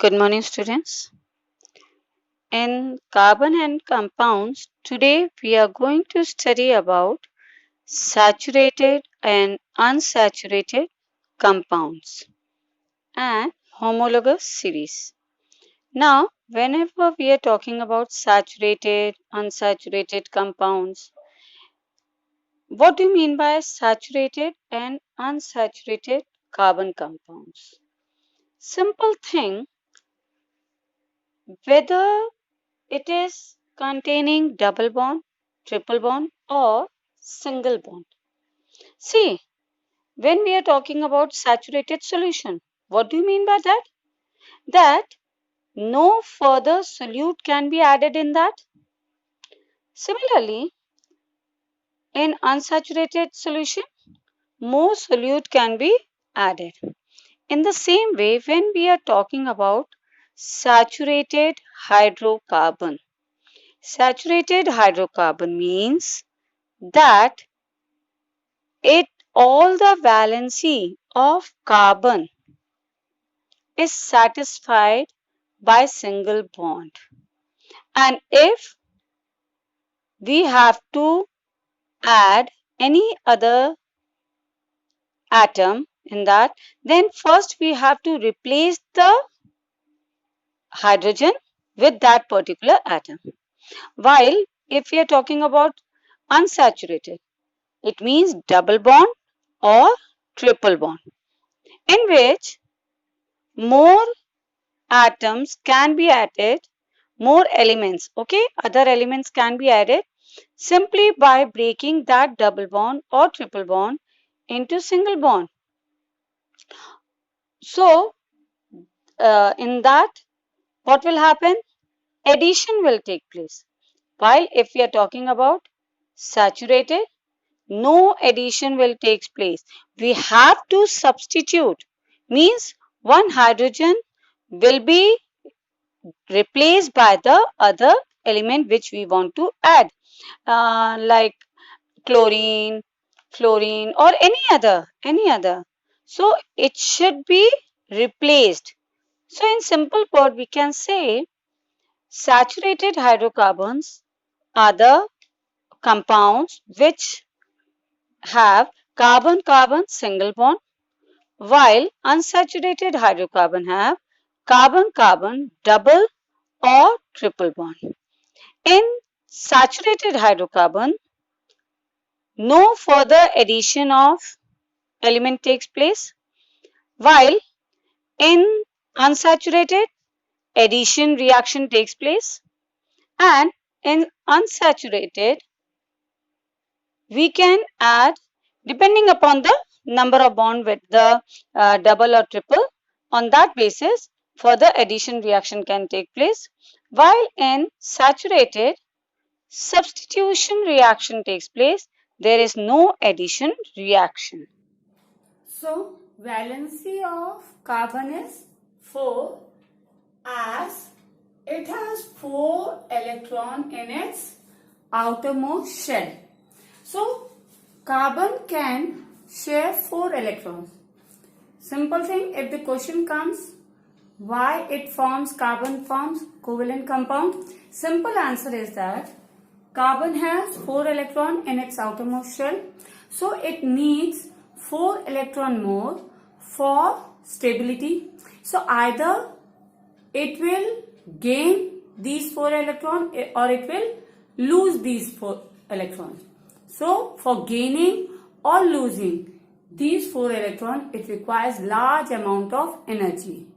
Good morning, students. In carbon and compounds, today we are going to study about saturated and unsaturated compounds and homologous series. Now, whenever we are talking about saturated, unsaturated compounds, what do you mean by saturated and unsaturated carbon compounds? Simple thing, whether it is containing double bond, triple bond, or single bond. See, when we are talking about saturated solution, what do you mean by that? That no further solute can be added in that. Similarly, in unsaturated solution, more solute can be added. In the same way, when we are talking about saturated hydrocarbon, saturated hydrocarbon means that it all the valency of carbon is satisfied by single bond, and if we have to add any other atom in that, then first we have to replace the hydrogen with that particular atom. While if we are talking about unsaturated, it means double bond or triple bond, in which more atoms can be added, more elements, okay, other elements can be added simply by breaking that double bond or triple bond into single bond. So, in that, what will happen? Addition will take place. While if we are talking about saturated, no addition will take place. We have to substitute, means one hydrogen will be replaced by the other element which we want to add, like chlorine, fluorine, or any other. So it should be replaced. So in simple word, we can say saturated hydrocarbons are the compounds which have carbon-carbon single bond, while unsaturated hydrocarbon have carbon-carbon double or triple bond. In saturated hydrocarbon, no further addition of element takes place, while in unsaturated, addition reaction takes place, and in unsaturated, we can add depending upon the number of bond with the double or triple. On that basis, further addition reaction can take place, while in saturated, substitution reaction takes place. There is no addition reaction. So, valency of carbon is 4 as it has 4 electrons in its outermost shell. So, carbon can share 4 electrons. Simple thing, if the question comes, why it forms carbon forms covalent compound? Simple answer is that carbon has 4 electrons in its outermost shell. So, it needs 4 electron more for stability. So, either it will gain these 4 electrons or it will lose these 4 electrons. So, for gaining or losing these 4 electrons, it requires large amount of energy.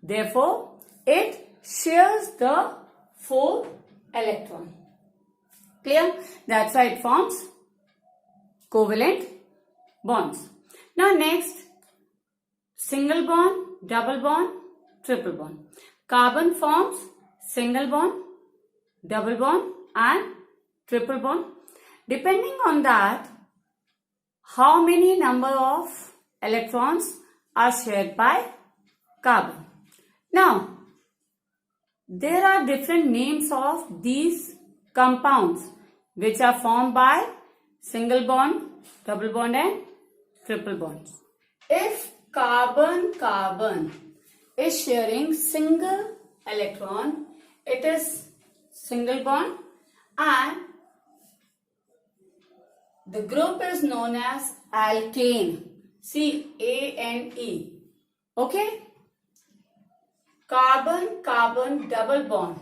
Therefore, it shares the 4 electron. Clear? That's why it forms covalent bonds. Now next, single bond, double bond, triple bond. Carbon forms single bond, double bond and triple bond. Depending on that, how many number of electrons are shared by carbon. Now, there are different names of these compounds which are formed by single bond, double bond and triple bonds. If carbon-carbon is sharing single electron. It is single bond and the group is known as alkane. C-A-N-E. Okay? Carbon-carbon double bond.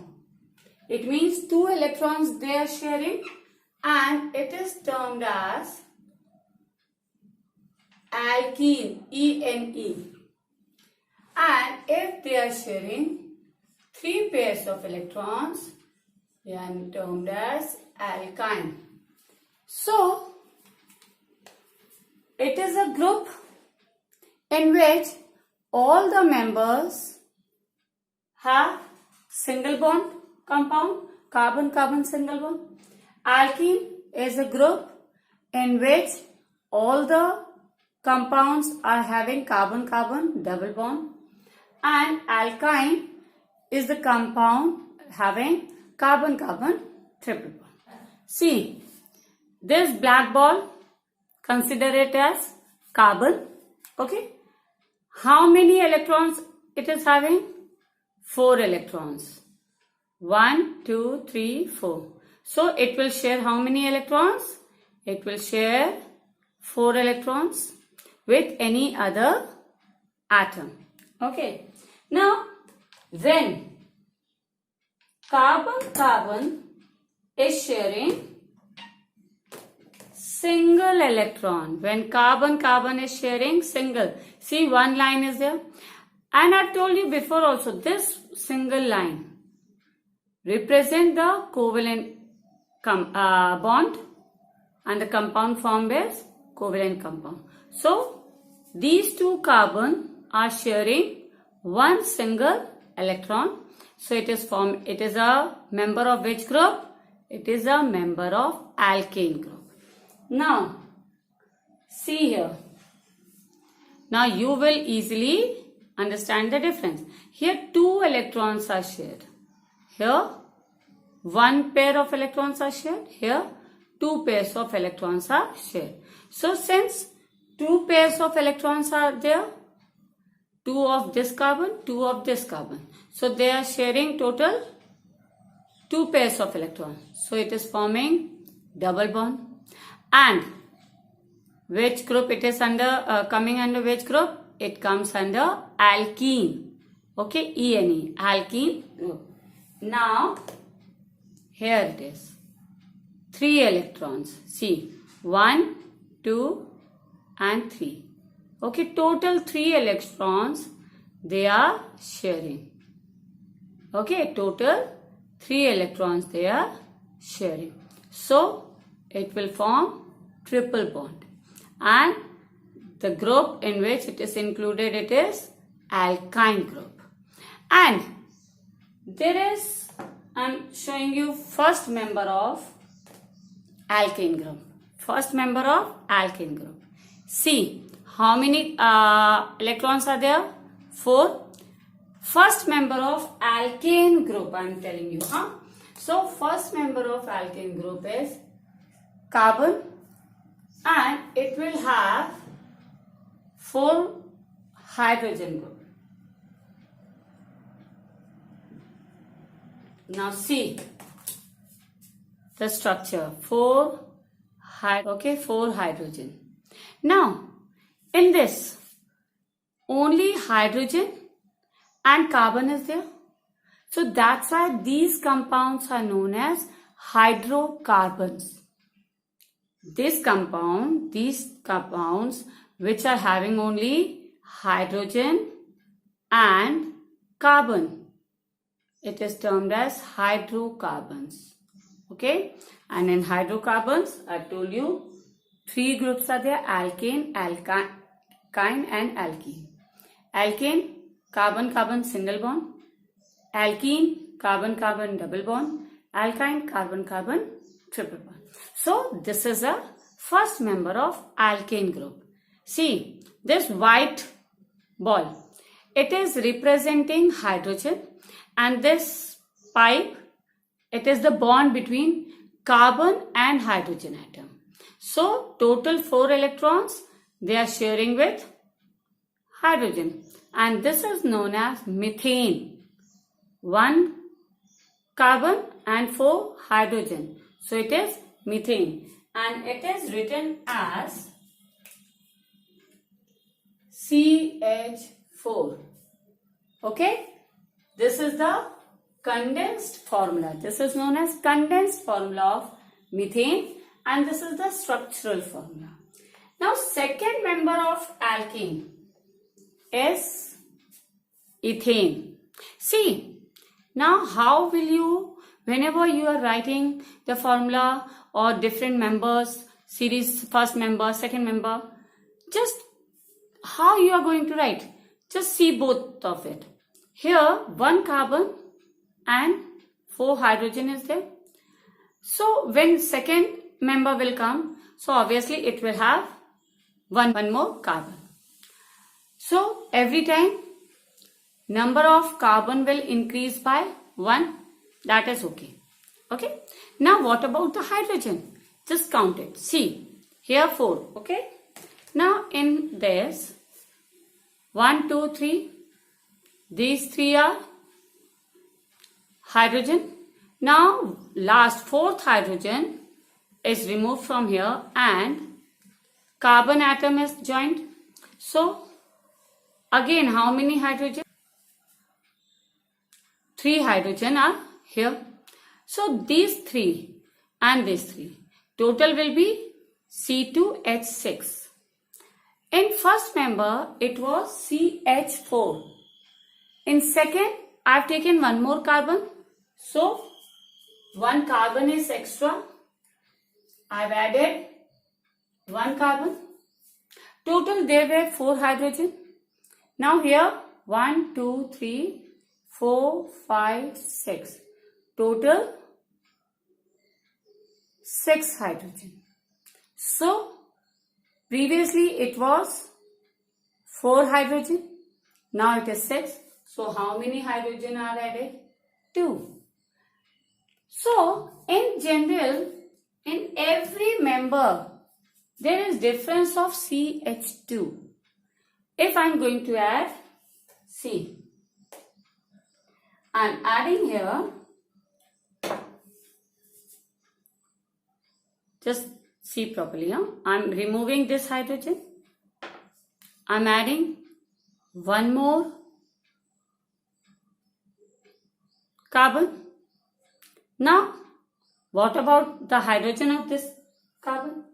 It means two electrons they are sharing and it is termed as alkene. E-N-E. And if they are sharing three pairs of electrons, they are termed as alkyne. So, it is a group in which all the members have single bond compound, carbon-carbon single bond. Alkene is a group in which all the compounds are having carbon-carbon double bond. And alkyne is the compound having carbon-carbon triple bond. See, this black ball, consider it as carbon. Okay. How many electrons it is having? 4 electrons. 1, 2, 3, 4. So it will share how many electrons? It will share 4 electrons with any other atom. Okay. Now, when carbon-carbon is sharing single electron, when carbon-carbon is sharing single, see one line is there. And I've told you before also, this single line represent the covalent bond and the compound formed is covalent compound. So, these two carbon are sharing one single electron. So, it is a member of which group? It is a member of alkane group. Now, see here. Now, you will easily understand the difference. Here, 2 electrons are shared. Here, 1 pair of electrons are shared. Here, 2 pairs of electrons are shared. So, since 2 pairs of electrons are there, 2 of this carbon, 2 of this carbon. So, they are sharing total 2 pairs of electrons. So, it is forming double bond. And which group it is under, coming under which group? It comes under alkene. Okay, E-N-E, alkene group. Now, here it is. 3 electrons. See, 1, 2 and 3. Okay, total 3 electrons they are sharing. Okay, total 3 electrons they are sharing. So, it will form triple bond. And the group in which it is included, it is alkyne group. And there is, I am showing you first member of alkane group. First member of alkane group. See, how many electrons are there? 4. First member of alkane group, I am telling you. So, first member of alkane group is carbon and it will have 4 hydrogen group. Now see the structure. 4 hydrogen. Now in this only hydrogen and carbon is there. So that's why these compounds are known as hydrocarbons. These compounds which are having only hydrogen and carbon, it is termed as hydrocarbons. Okay, and in hydrocarbons, I told you 3 groups are there: alkane, alkyne and alkene. Alkane, carbon-carbon single bond. Alkene, carbon-carbon double bond. Alkyne, carbon-carbon triple bond. So, this is a first member of alkane group. See, this white ball, it is representing hydrogen, and this pipe, it is the bond between carbon and hydrogen atom. So, total 4 electrons, they are sharing with hydrogen, and this is known as methane. 1 carbon and 4 hydrogen. So it is methane, and it is written as CH4. Okay, this is the condensed formula. This is known as condensed formula of methane, and this is the structural formula. Now, second member of alkene is ethane. See, now how will you, whenever you are writing the formula or different members, series, first member, second member, just how you are going to write? Just see both of it. Here, 1 carbon and 4 hydrogen is there. So, when second member will come, so obviously it will have one more carbon. So, every time number of carbon will increase by 1. That is okay. Okay. Now, what about the hydrogen? Just count it. See, here 4. Okay. Now, in this, 1, 2, 3. These 3 are hydrogen. Now, last 4th hydrogen is removed from here and carbon atom is joined. So, again, how many hydrogen? 3 hydrogen are here. So, these 3 and these 3. Total will be C2H6. In first member, it was CH4. In second, I have taken 1 more carbon. So, 1 carbon is extra. I have added 1 carbon. Total there were 4 hydrogen. Now here 1, 2, 3, 4, 5, 6. Total 6 hydrogen. So previously it was 4 hydrogen. Now it is 6. So how many hydrogen are added? 2. So in general, in every member, there is difference of CH2. If I am going to add, see, I am adding here, just see properly, I am removing this hydrogen, I am adding 1 more carbon. Now, what about the hydrogen of this carbon?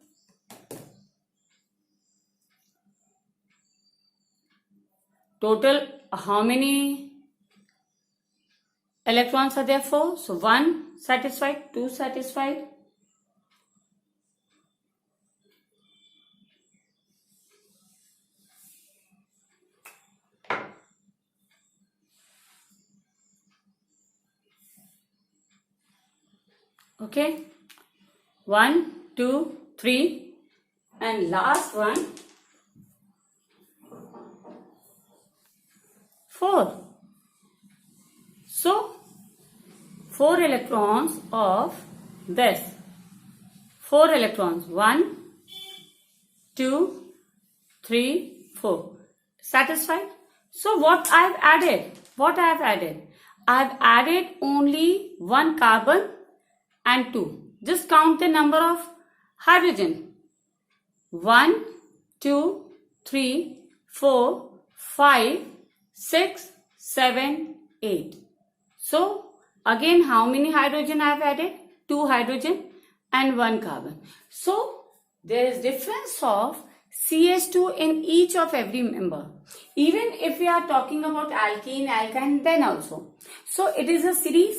Total, how many electrons are there? 4. So, 1 satisfied, 2 satisfied. Okay. 1, 2, 3. And last one, 4. So, 4 electrons of this. 4 electrons. 1, 2, 3, 4. Satisfied? So, what I have added? What I have added? I have added only 1 carbon and 2. Just count the number of hydrogen. 1, 2, 3, 4, 5, 6, 7, 8. So, again, how many hydrogen I have added? 2 hydrogen and 1 carbon. So, there is difference of CH2 in each of every member. Even if we are talking about alkene, alkyne, then also. So, it is a series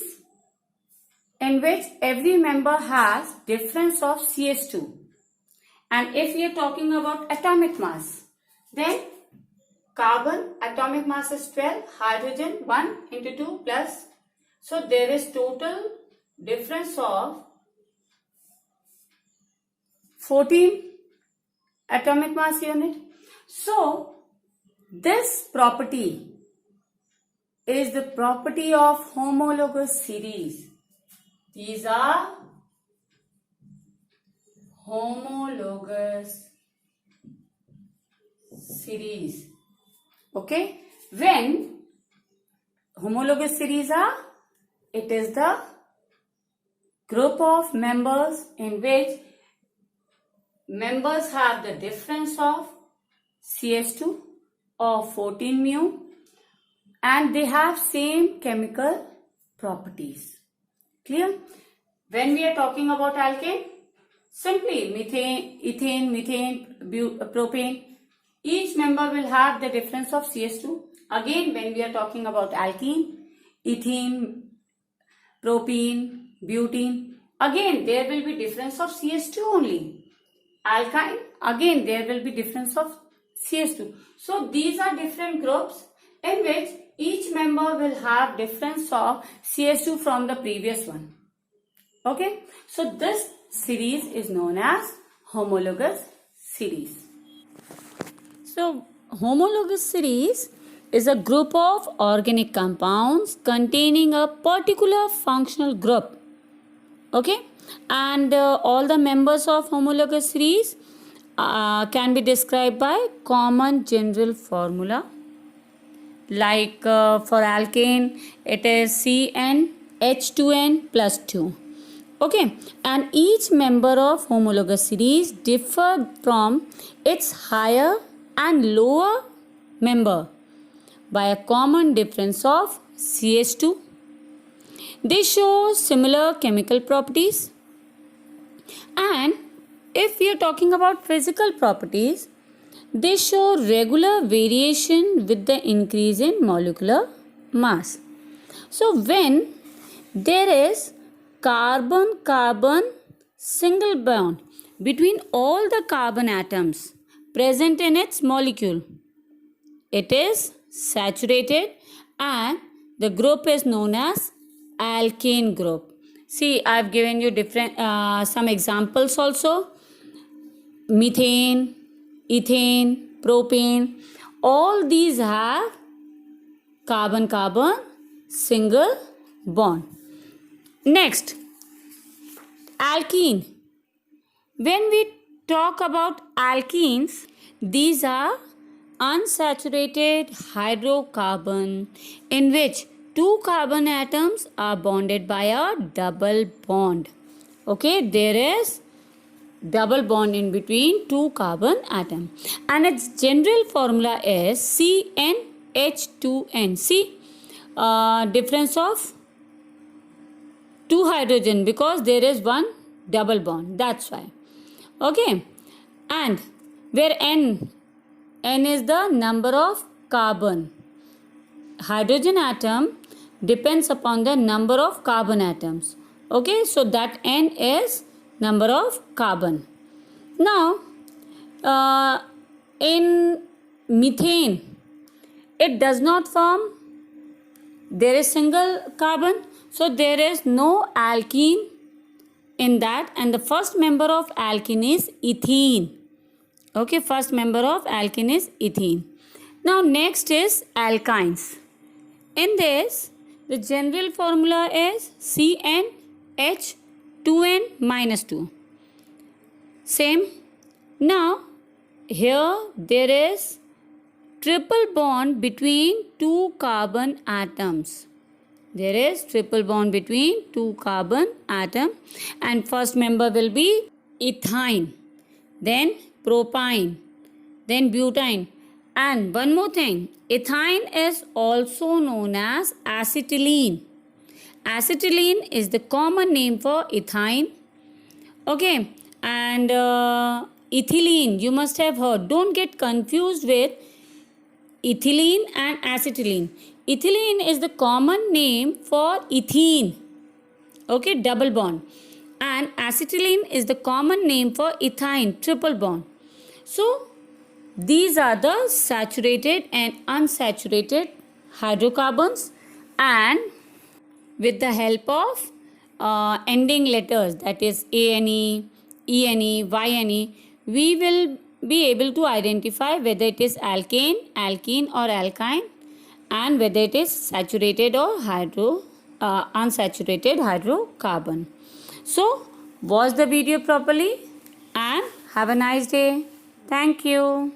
in which every member has difference of CH2. And if we are talking about atomic mass, then carbon atomic mass is 12, hydrogen 1 into 2 plus. So there is total difference of 14 atomic mass unit. So this property is the property of homologous series. These are homologous series. Okay, when homologous series are, it is the group of members in which members have the difference of CH2 of 14 mu and they have same chemical properties. Clear? When we are talking about alkane, simply methane, ethane, methane, propane, each member will have the difference of CH2. Again, when we are talking about alkene, ethene, propene, butene, again there will be difference of CH2 only. Alkyne, again there will be difference of CH2. So these are different groups in which each member will have difference of CH2 from the previous one. Okay, so this series is known as homologous series. So homologous series is a group of organic compounds containing a particular functional group. Okay, and all the members of homologous series can be described by common general formula. Like for alkane, it is CnH2n plus 2. Okay, and each member of homologous series differ from its higher and lower member by a common difference of CH2. They show similar chemical properties. And if we are talking about physical properties, they show regular variation with the increase in molecular mass. So when there is carbon-carbon single bond between all the carbon atoms present in its molecule, it is saturated and the group is known as alkane group. See, I have given you different some examples also. Methane, ethane, propane, all these have carbon-carbon single bond. Next, alkene. When we talk about alkenes, these are unsaturated hydrocarbon in which two carbon atoms are bonded by a double bond. Okay, there is double bond in between two carbon atom and its general formula is CnH2n. See, difference of two hydrogen because there is one double bond, that's why. Okay, and where n is the number of carbon. Hydrogen atom depends upon the number of carbon atoms. Okay, so that n is number of carbon. Now, in methane, it does not form, there is single carbon, so there is no alkene in that, and the first member of alkene is ethene. Okay, first member of alkene is ethene. Now next is alkynes. In this, the general formula is CnH2n minus 2. Same. Now, here there is triple bond between two carbon atoms. There is triple bond between two carbon atom and first member will be ethyne, then propyne, then butane. And one more thing, ethyne is also known as acetylene. Acetylene is the common name for ethyne. Okay, and ethylene, you must have heard. Don't get confused with ethylene and acetylene. Ethylene is the common name for ethene. Okay, double bond. And acetylene is the common name for ethyne, triple bond. So, these are the saturated and unsaturated hydrocarbons, and with the help of ending letters, that is ANE, ENE, YNE, we will be able to identify whether it is alkane, alkene or alkyne, and whether it is saturated or unsaturated hydrocarbon. So, watch the video properly and have a nice day. Thank you.